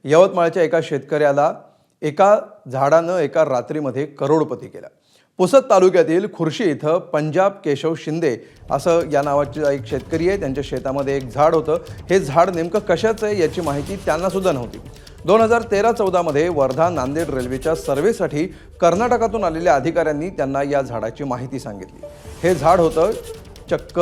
यवतमाळच्या एका शेतकऱ्याला एका झाडानं एका रात्रीमध्ये करोडपती केला। पुसद तालुक्यातील खुर्शी इथं पंजाब केशव शिंदे असं या नावाचा एक शेतकरी आहे। त्यांच्या शेतामध्ये एक झाड होतं। हे झाड नेमकं कशाचं आहे याची माहिती त्यांना सुद्धा नव्हती। 2013-14 मध्ये वर्धा नांदेड रेल्वेच्या सर्व्हेसाठी कर्नाटकातून आलेल्या अधिकाऱ्यांनी त्यांना या झाडाची माहिती सांगितली। हे झाड होतं चक्क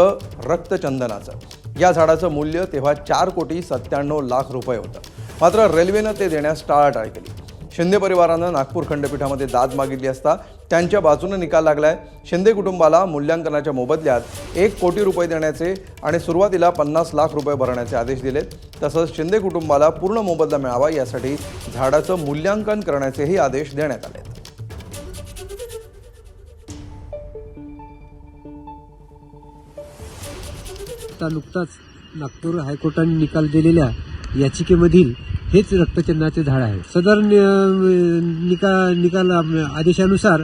रक्तचंदनाचं। या झाडाचं मूल्य तेव्हा 4,97,00,000 रुपये होतं। मात्र रेल्वेनं ते देण्यास टाळाटाळ केली। शिंदे परिवारानं नागपूर खंडपीठामध्ये दाद मागितली असता त्यांच्या बाजूने निकाल लागलाय। शिंदे कुटुंबाला मूल्यांकनाच्या मोबदल्यात 1 कोटी रुपये देण्याचे आणि सुरुवातीला 50 लाख रुपये भरण्याचे आदेश दिले। तसंच शिंदे कुटुंबाला पूर्ण मोबदला मिळावा यासाठी झाडाचं मूल्यांकन करण्याचेही आदेश देण्यात आले। नुकताच नागपूर हायकोर्टाने निकाल दिलेल्या याचिकेमधील हेच रक्तचंदनाचे झाड आहे। सदर निकाल आदेशानुसार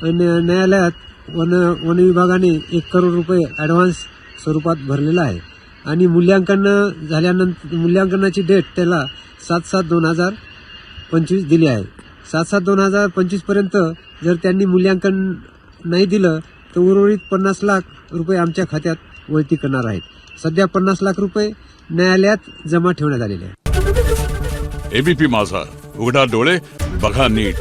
न्यायालयात वन विभागाने 1 करोड रुपये ॲडव्हान्स स्वरूपात भरलेला आहे आणि मूल्यांकनाची डेट त्याला 7/7/2025 दिली आहे। 7/7/2025 पर्यंत जर त्यांनी मूल्यांकन नाही दिलं तर उर्वरित 50 लाख रुपये आमच्या खात्यात वळती करणार आहेत। सध्या 50 लाख रुपये न्यायालयात जमा ठेवण्यात आलेले आहेत। एबीपी माझा, उघडा डोळे बघा नीट।